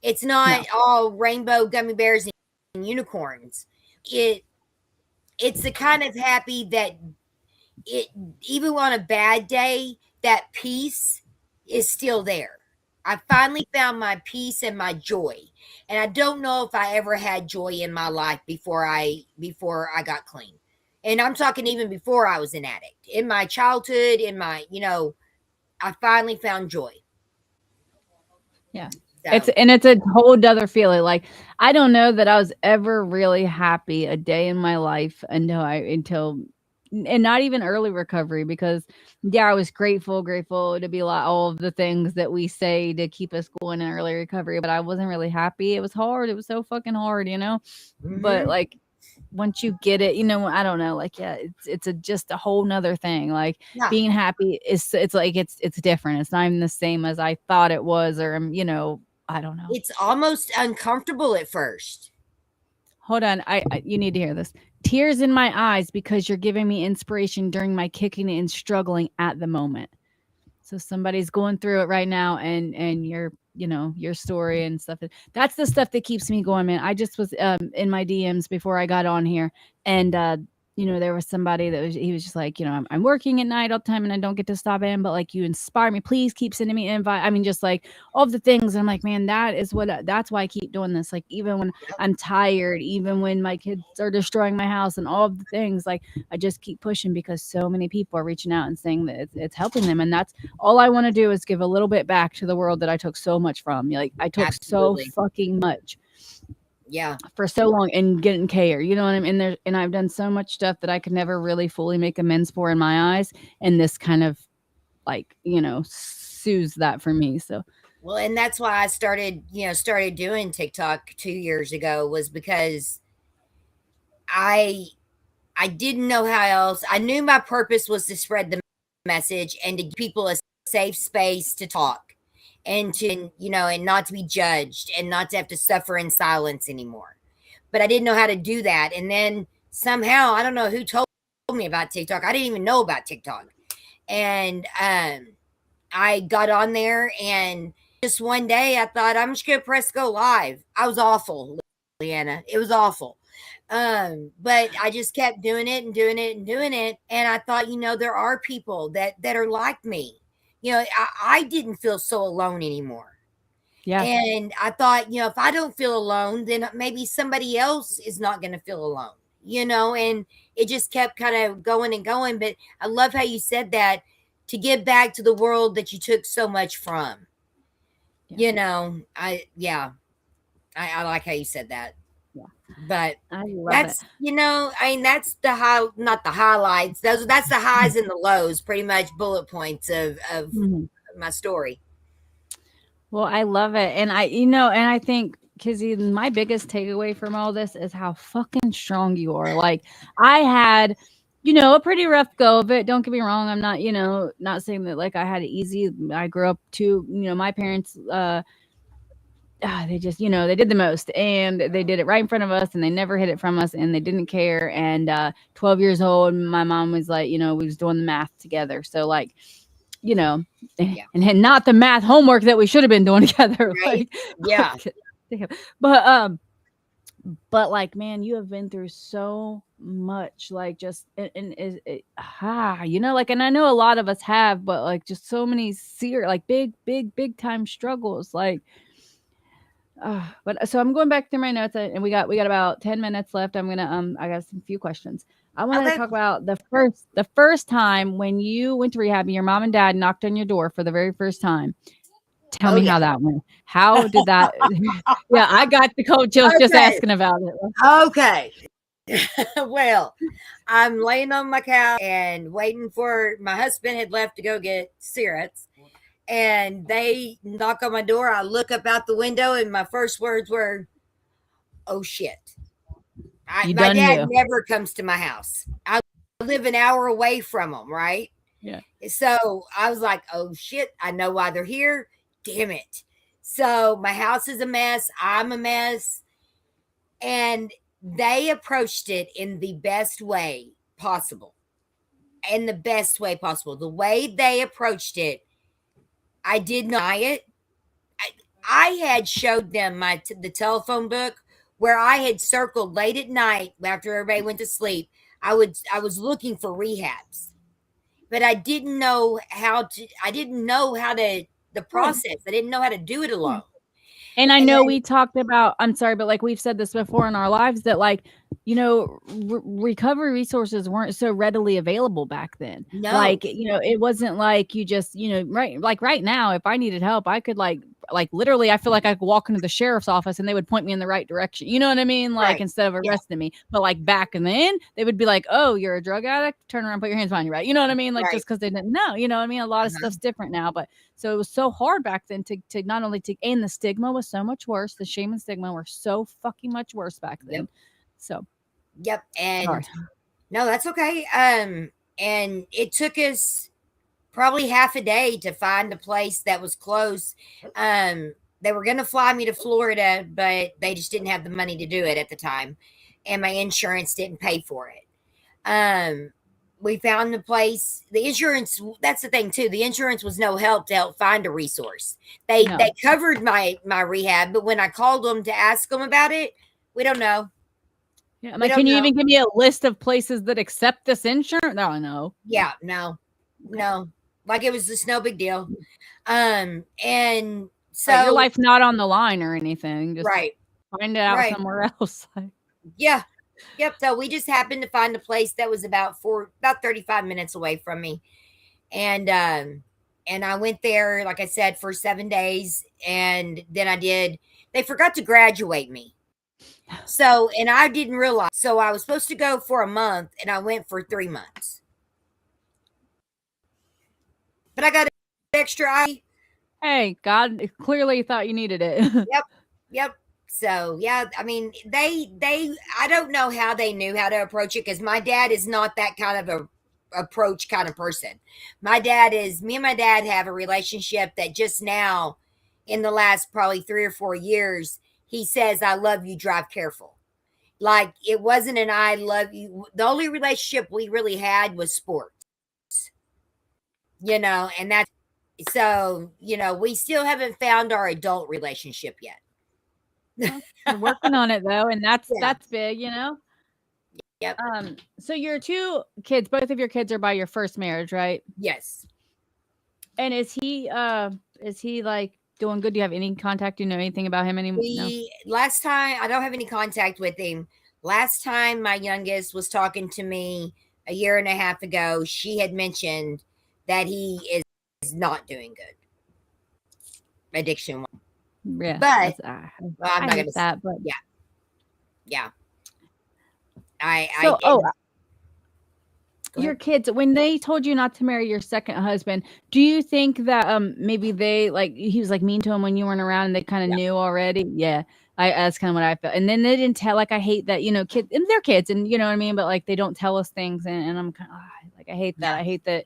It's no, not all rainbow gummy bears and unicorns. It it's the kind of happy that it even on a bad day, that peace is still there. I finally found my peace and my joy. And I don't know if I ever had joy in my life before I got clean. And I'm talking even before I was an addict. In my childhood, I finally found joy. yeah. So, It's a whole other feeling. Like, I don't know that I was ever really happy a day in my life until and not even early recovery, because yeah, I was grateful to be like all of the things that we say to keep us going in early recovery, but I wasn't really happy. It was hard. It was so fucking hard. But hmm like, once you get it, I don't know, like, yeah, just a whole nother thing. Like, yeah, being happy it's like it's different. It's not even the same as I thought it was, or I don't know. it's almost uncomfortable at first. Hold on, you need to hear this. Tears in my eyes because you're giving me inspiration during my kicking and struggling at the moment. So somebody's going through it right now, and your story and stuff. That's the stuff that keeps me going, man. I just was in my DMs before I got on here, and there was somebody he was just like, I'm working at night all the time and I don't get to stop in, but like, you inspire me. Please keep sending me invite. I mean, just like all of the things. And I'm like, man, that's why I keep doing this. Like, even when I'm tired, even when my kids are destroying my house and all of the things, like, I just keep pushing because so many people are reaching out and saying that it's helping them. And that's all I want to do, is give a little bit back to the world that I took so much from. Like, I took so Absolutely. fucking much Yeah. for so long and didn't care. You know what I mean? And I've done so much stuff that I could never really fully make amends for in my eyes. And this kind of, like, soothes that for me. So Well, and that's why I started doing TikTok 2 years ago, was because I I didn't know how else. I knew my purpose was to spread the message and to give people a safe space to talk, and and not to be judged and not to have to suffer in silence anymore. But I didn't know how to do that. And then somehow, I don't know who told me about TikTok. I didn't even know about TikTok. And I got on there, and just one day I thought, I'm just going to press go live. I was awful, Leanna. It was awful. But I just kept doing it and doing it and doing it. And I thought, there are people that are like me. I didn't feel so alone anymore. yeah, And I thought, if I don't feel alone, then maybe somebody else is not going to feel alone. and it just kept kind of going and going. But I love how you said that, to give back to the world that you took so much from. I like how you said that. Yeah. But I love that's, it. that's the not the highlights. That's the highs and the lows, pretty much bullet points of Mhm. my story. Well, I love it. And I think, Kizzy, my biggest takeaway from all this is how fucking strong you are. Like, I had, a pretty rough go of it. Don't get me wrong. I'm not, not saying that like I had it easy. I grew up too, my parents, they just, they did the most, and they did it right in front of us, and they never hid it from us, and they didn't care. And 12 years old, my mom was like, we was doing the math together. So like, you know, Yeah. and not the math homework that we should have been doing together. Right? Like, Yeah. damn. But like, man, you have been through so much, like just, and is it, like, and I know a lot of us have, but like just so many like big time struggles, like, but so I'm going back through my notes, and we got about 10 minutes left. I'm gonna I got some few questions. I want to Okay. talk about the first time when you went to rehab and your mom and dad knocked on your door for the very first time. Tell Oh me yeah. how that went. How did that? Yeah, I got the cold chills just Okay. asking about it. Okay. Well, I'm laying on my couch and waiting for my husband had left to go get cigarettes. And they knock on my door. I look up out the window, and my first words were, "Oh shit!" You My done dad knew. never comes to my house. I live an hour away from him, right? Yeah. So I was like, "Oh shit! I know why they're here. Damn it!" So my house is a mess. I'm a mess, and they approached it in the best way possible. In the best way possible. The way they approached it, I did not deny it. I had showed them the telephone book where I had circled late at night after everybody went to sleep. I was looking for rehabs, but I didn't know how to. I didn't know how to the process. I didn't know how to do it alone. And I know And we talked about, I'm sorry, but like we've said this before in our lives, that like, recovery resources weren't so readily available back then. no, Like, it wasn't like you just, right. Like right now, if I needed help, I could like literally, I feel like I could walk into the sheriff's office and they would point me in the right direction. You know what I mean? Like, right, instead of yeah, arresting me. But like back then, they would be like, "Oh, you're a drug addict. Turn around, put your hands behind you." Right? You know what I mean? Like, right, just because they didn't know. You know what I mean? A lot of uh-huh, stuff's different now, but so it was so hard back then to not only to, and the stigma was so much worse. The shame and stigma were so fucking much worse back yep, then. So yep. sorry. And no, that's okay. And it took us probably half a day to find a place that was close. They were going to fly me to Florida, but they just didn't have the money to do it at the time, and my insurance didn't pay for it. Um, we found the place. The insurance. That's the thing too. The insurance was no help to help find a resource. They No. covered my rehab, but when I called them to ask them about it, we don't know. Yeah, I'm We like, don't can you know. even give me a list of places that accept this insurance? No, no. Yeah, no, Okay. no. Like it was just no big deal. And Right. Your so life's not on the line or anything. Just right, find it out right. somewhere else. Yeah. Yep. So we just happened to find a place that was about 35 minutes away from me. And I went there, like I said, for 7 days. And then they forgot to graduate me. So, and I didn't realize. So I was supposed to go for a month and I went for 3 months. But I got an extra eye. Hey, God clearly thought you needed it. Yep. Yep. So yeah, I mean, I don't know how they knew how to approach it because my dad is not that kind of a approach kind of person. Me and my dad have a relationship that just now, in the last probably 3 or 4 years, he says, "I love you, drive careful." Like it wasn't an "I love you." The only relationship we really had was sports, and that's so, we still haven't found our adult relationship yet. Well, you're working on it though, and that's Yeah. that's big. Yep. So your two kids, both of your kids are by your first marriage, right? Yes. And is he like doing good? Do you have any contact? Do you know anything about him anymore? No. Last time, I don't have any contact with him. last time my youngest was talking to me a year and a half ago, she had mentioned that he is not doing good addiction. Yeah, But well, I'm I not hate gonna. that, but Yeah. I so go your ahead. kids, when they told you not to marry your second husband, do you think that maybe they like he was like mean to him when you weren't around and they kind of Yeah. knew already? Yeah. That's kind of what I felt. And then they didn't tell, like I hate that, kids and they're kids and you know what I mean, but like they don't tell us things and I'm kind of like I hate that. Yeah. I hate that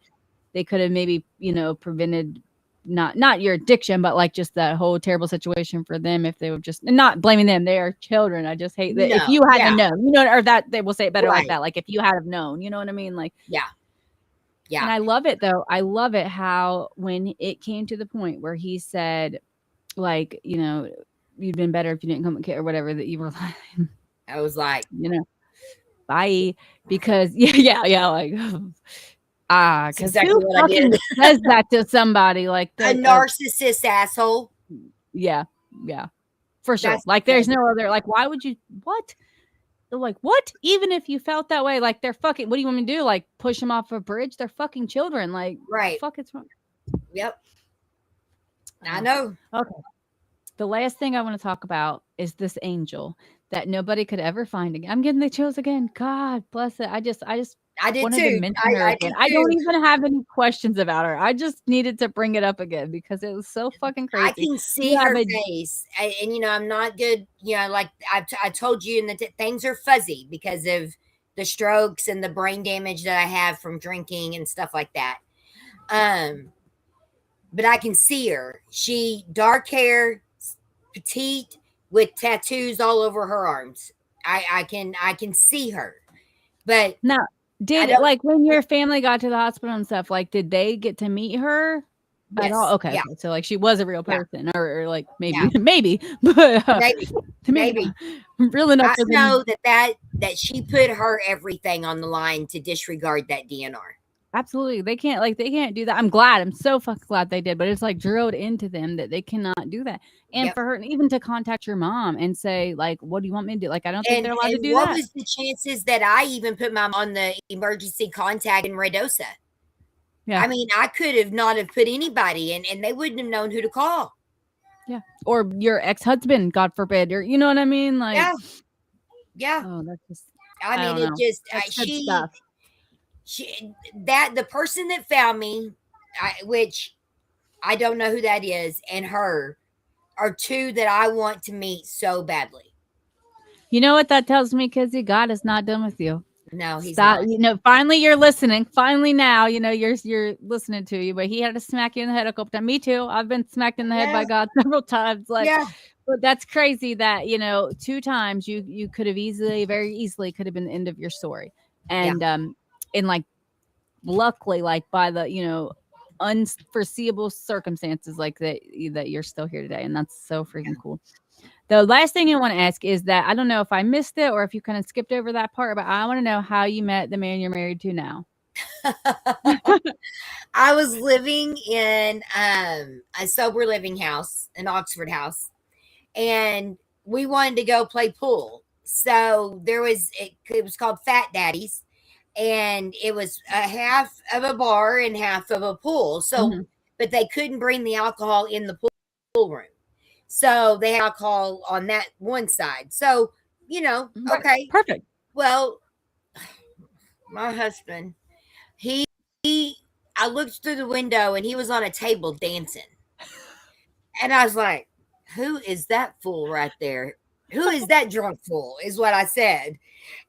they could have maybe, prevented not your addiction, but like just that whole terrible situation for them if they were just and not blaming them. They are children. I just hate that if No. you hadn't Yeah. known, or that they will say it better like Right. that. Like if you had have known, you know what I mean? Like Yeah. and Yeah. I love it though. I love it how when it came to the point where he said, like, you'd been better if you didn't come and care or whatever, that you were like, I was like, bye. Because yeah, like it's because exactly who what I fucking did. says that to somebody like A that? narcissist asshole. Yeah, for sure. That's Like there's no other like why would you what? They're like, what? Even if you felt that way, like they're fucking what do you want me to do? Like push them off a bridge? They're fucking children. Like right. fuck it's wrong. Yep. I know. Okay. The last thing I want to talk about is this angel that nobody could ever find again. I'm getting the chills again. God bless it. I just I did wanted to too. mention her I again. did I don't too. even have any questions about her. I just needed to bring it up again because it was so fucking I crazy. can see her face, and I'm not good. Like I told you, and things are fuzzy because of the strokes and the brain damage that I have from drinking and stuff like that. But I can see her. She dark hair, petite, with tattoos all over her arms. I can see her, but Now, I did don't. like when your family got to the hospital and stuff, like did they get to meet her at all? Yes, Okay, yeah, okay. So like she was a real yeah, person, or like maybe, yeah, maybe, but maybe, maybe maybe. not real enough I for them. know that she put her everything on the line to disregard that DNR. Absolutely. They can't do that. I'm glad. I'm so fucking glad they did, but it's like drilled into them that they cannot do that. And Yep. for her even to contact your mom and say, like, what do you want me to do? Like, I don't think they're allowed to And do what that. was the chances that I even put my mom on the emergency contact in Redosa? Yeah. I mean, I could have not have put anybody in, and they wouldn't have known who to call. Yeah. Or your ex-husband, God forbid, or you know what I mean? Like, Yeah. Yeah. oh, that's just I mean, don't it know. just That's good stuff. that the person that found me, which I don't know who that is, and her are two that I want to meet so badly. You know what that tells me, Kizzy? God is not done with you. No, he's Stop. not. Finally you're listening. Finally now, you're listening to you. But he had to smack you in the head a couple times. Me too. I've been smacked in the head by Yeah. God several times. Like, Yeah. but that's crazy that two times you could have very easily could have been the end of your story. And and like luckily, like by the unforeseeable circumstances like that you're still here today. And that's so freaking cool. The last thing I want to ask is that I don't know if I missed it or if you kind of skipped over that part, but I want to know how you met the man you're married to now. I was living in a sober living house, an Oxford house, and we wanted to go play pool. So it was called Fat Daddies, and it was a half of a bar and half of a pool. So, but they couldn't bring the alcohol in the pool room. So they had alcohol on that one side. So, okay. Perfect. Well, my husband, he, I looked through the window and he was on a table dancing. And I was like, who is that fool right there? Who is that drunk fool? Is what I said.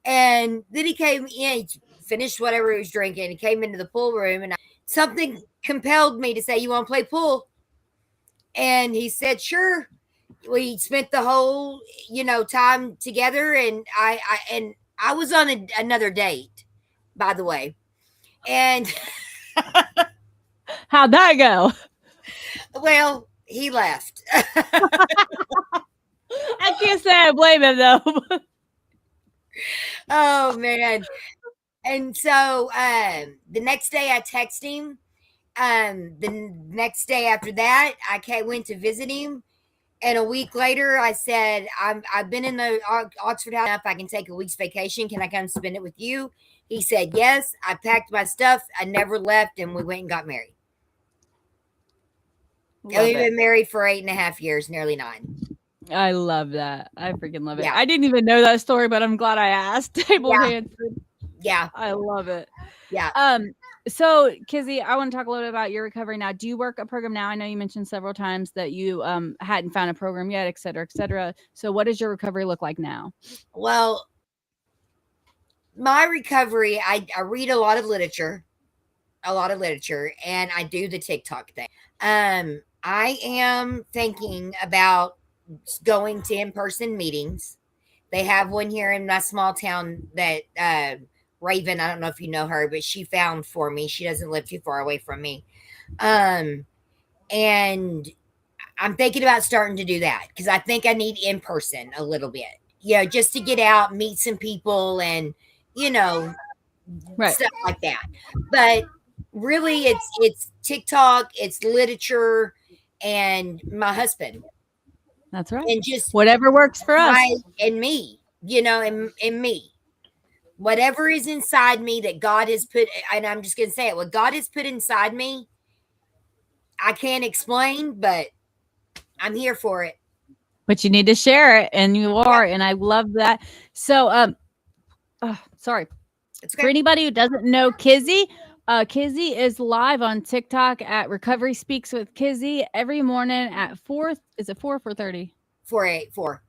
And then he came in, he finished whatever he was drinking. He came into the pool room and something compelled me to say, you want to play pool? And he said, sure. We spent the whole, time together, and I was on another date, by the way. And how'd that go? Well, he left. I can't say I blame him though. Oh man. And so the next day I text him. The next day after that, went to visit him, And a week later, I said, I've been in the Oxford house enough. I can take a week's vacation. Can I come spend it with you? He said, yes. I packed my stuff. I never left. And we went and got married. Love We've it. been married for 8.5 years, nearly 9. I love that. I freaking love it. Yeah. I didn't even know that story, but I'm glad I asked. Table Yeah. answered. Yeah. I love it. Yeah. So Kizzy, I want to talk a little bit about your recovery now. Do you work a program now? I know you mentioned several times that you hadn't found a program yet, et cetera, et cetera. So what does your recovery look like now? Well, my recovery, I read a lot of literature, and I do the TikTok thing. I am thinking about going to in-person meetings. They have one here in my small town that Raven, I don't know if you know her, but she found for me. She doesn't live too far away from me. And I'm thinking about starting to do that because I think I need in person a little bit, just to get out, meet some people, and Right. stuff like that. But really, it's TikTok, it's literature, and my husband, That's right. and just Whatever works for us. and me, and me. Whatever is inside me that God has put, and I'm just going to say it, what God has put inside me, I can't explain, but I'm here for it. But you need to share it, and you are, and I love that. So, sorry. It's For okay. anybody who doesn't know Kizzy, Kizzy is live on TikTok at Recovery Speaks with Kizzy every morning at 4. Is it 4 or 4:30? 4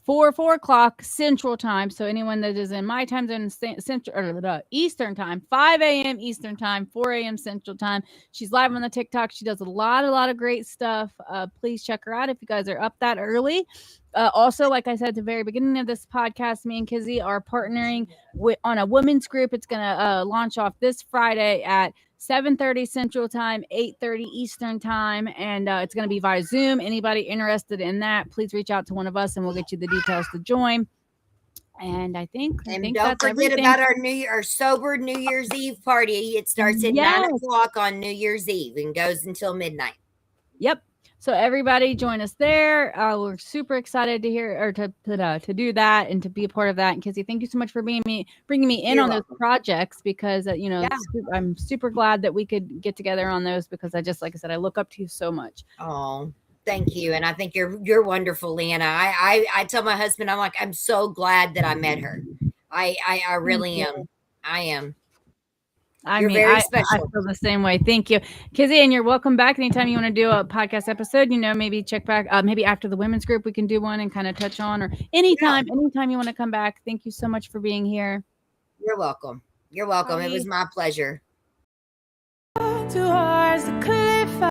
4 o'clock Central Time. So anyone that is in my time zone, Central or Eastern Time, 5 a.m. Eastern Time, 4 a.m. Central Time. She's live on the TikTok. She does a lot of great stuff. Please check her out if you guys are up that early. Also, like I said at the very beginning of this podcast, me and Kizzy are partnering on a women's group. It's going to launch off this Friday at 7:30 Central Time, 8:30 Eastern Time, and it's going to be via Zoom. Anybody interested in that, please reach out to one of us, and we'll get you the details to join. And I think don't that's forget everything. about our sober New Year's Eve party. It starts at 9 o'clock on New Year's Eve and goes until midnight. Yep. So everybody join us there. We're super excited to hear or to do that and to be a part of that. And Kizzy, thank you so much for bringing me in You're on welcome. those projects because I'm super glad that we could get together on those because like I said, I look up to you so much. Oh, thank you. And I think you're wonderful, Leanna. I tell my husband, I'm like, I'm so glad that I met her. I really am. I am. You're very special. I feel the same way. Thank you, Kizzy, and you're welcome back anytime you want to do a podcast episode. Maybe check back. Maybe after the women's group, we can do one and kind of touch on, or anytime you want to come back. Thank you so much for being here. You're welcome. You're welcome. It was my pleasure. 2 hours to clear.